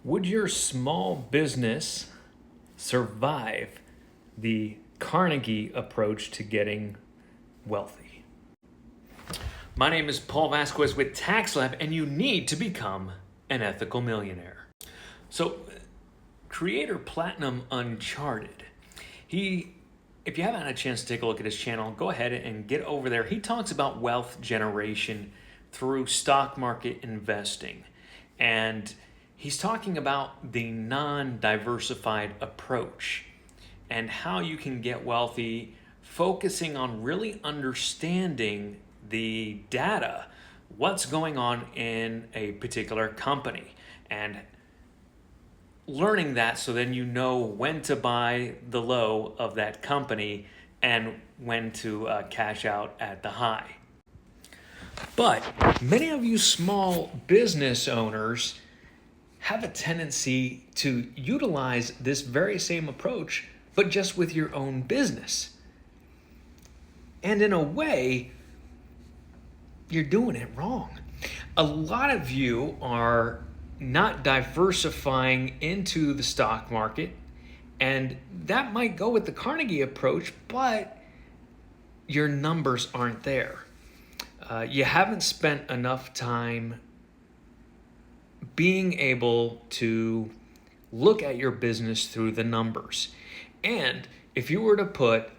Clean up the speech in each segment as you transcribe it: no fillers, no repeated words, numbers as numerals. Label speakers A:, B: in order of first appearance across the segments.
A: Would your small business survive the Carnegie approach to getting wealthy? My name is Paul Vasquez with Tax Lab, and you need to become an ethical millionaire. So, creator Platinum Uncharted, if you haven't had a chance to take a look at his channel, go ahead and get over there. He talks about wealth generation through stock market investing. And he's talking about the non-diversified approach and how you can get wealthy, focusing on really understanding the data, what's going on in a particular company, and learning that so then you know when to buy the low of that company and when to cash out at the high. But many of you small business owners have a tendency to utilize this very same approach, but just with your own business. And in a way, you're doing it wrong. A lot of you are not diversifying into the stock market, and that might go with the Carnegie approach, but your numbers aren't there. You haven't spent enough time being able to look at your business through the numbers. And if you were to put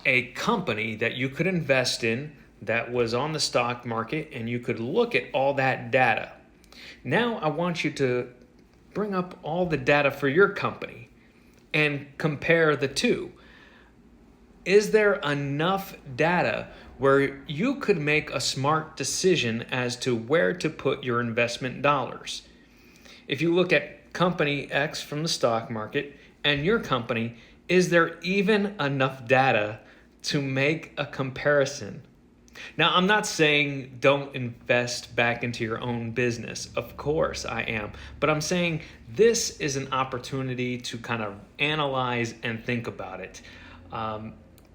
A: a company that you could invest in that was on the stock market and you could look at all that data, now I want you to bring up all the data for your company and compare the two. Is there enough data where you could make a smart decision as to where to put your investment dollars? If you look at company X from the stock market and your company, is there even enough data to make a comparison? Now, I'm not saying don't invest back into your own business. Of course I am. But I'm saying this is an opportunity to kind of analyze and think about it.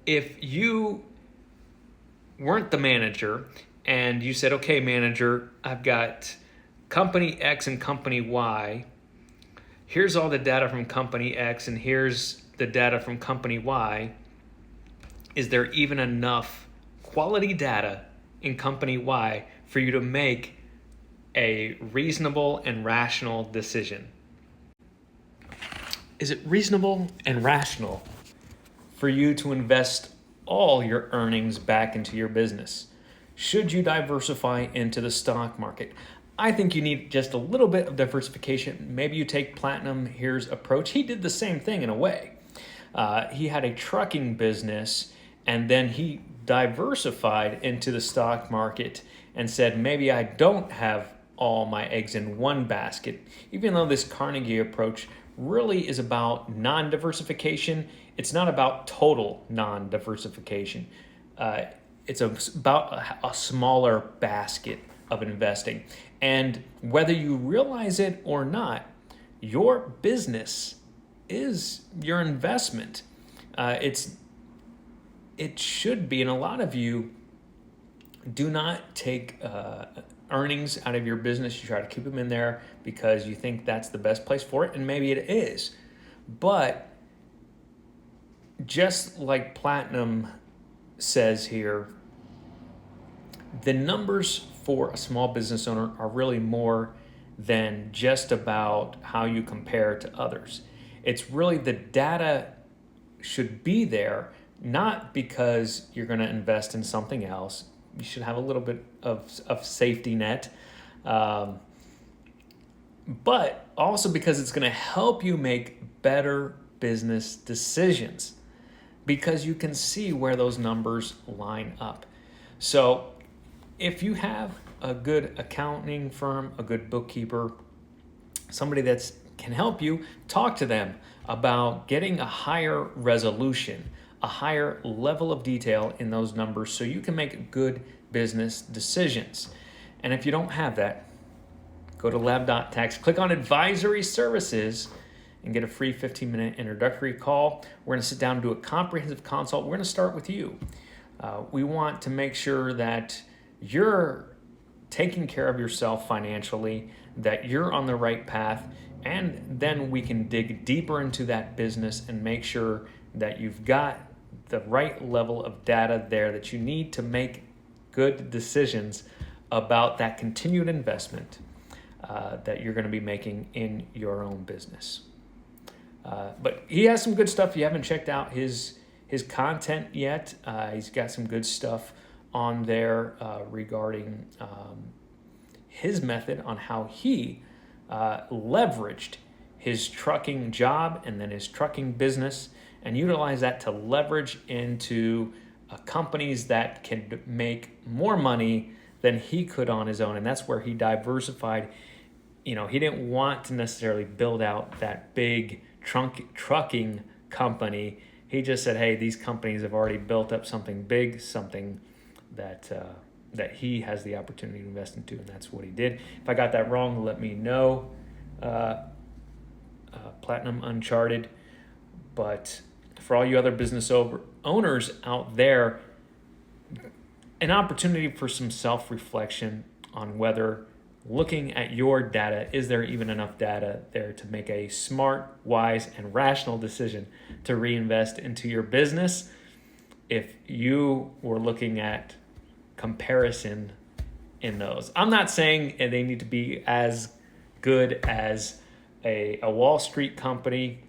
A: If you weren't the manager and you said, okay, manager, I've got company X and company Y. Here's all the data from company X and here's the data from company Y. Is there even enough quality data in company Y for you to make a reasonable and rational decision? Is it reasonable and rational for you to invest all your earnings back into your business? Should you diversify into the stock market? I think you need just a little bit of diversification. Maybe you take Platinum here's approach. He did the same thing in a way. He had a trucking business and then he diversified into the stock market and said, maybe I don't have all my eggs in one basket. Even though this Carnegie approach really is about non-diversification, it's not about total non-diversification. It's about a smaller basket of investing. And whether you realize it or not, your business is your investment. It should be, and a lot of you do not take earnings out of your business. You try to keep them in there because you think that's the best place for it, and maybe it is. But just like Platinum says here, the numbers for a small business owner are really more than just about how you compare to others. It's really the data should be there, not because you're going to invest in something else. You should have a little bit of safety net, but also because it's going to help you make better business decisions because you can see where those numbers line up. So if you have a good accounting firm, a good bookkeeper, somebody that can help you, talk to them about getting a higher resolution, a higher level of detail in those numbers so you can make good business decisions. And if you don't have that, go to lab.tax, click on advisory services and get a free 15-minute introductory call. We're going to sit down and do a comprehensive consult. We're going to start with you. We want to make sure that your taking care of yourself financially, that you're on the right path, and then we can dig deeper into that business and make sure that you've got the right level of data there that you need to make good decisions about that continued investment that you're going to be making in your own business. But he has some good stuff. If you haven't checked out his content yet, he's got some good stuff on there regarding his method on how he leveraged his trucking job and then his trucking business and utilize that to leverage into companies that can make more money than he could on his own. And that's where he diversified. He didn't want to necessarily build out that big trucking company. He just said, hey, these companies have already built up something big, something that he has the opportunity to invest into, and that's what he did. If I got that wrong, let me know. Platinum Uncharted. But for all you other business owners out there, an opportunity for some self-reflection on whether looking at your data, is there even enough data there to make a smart, wise, and rational decision to reinvest into your business? If you were looking at comparison in those, I'm not saying they need to be as good as a Wall Street company,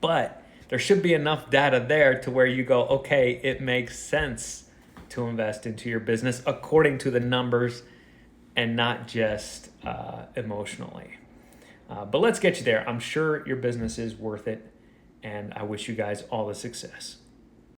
A: but there should be enough data there to where you go, okay, it makes sense to invest into your business according to the numbers and not just emotionally. But let's get you there. I'm sure your business is worth it, and I wish you guys all the success.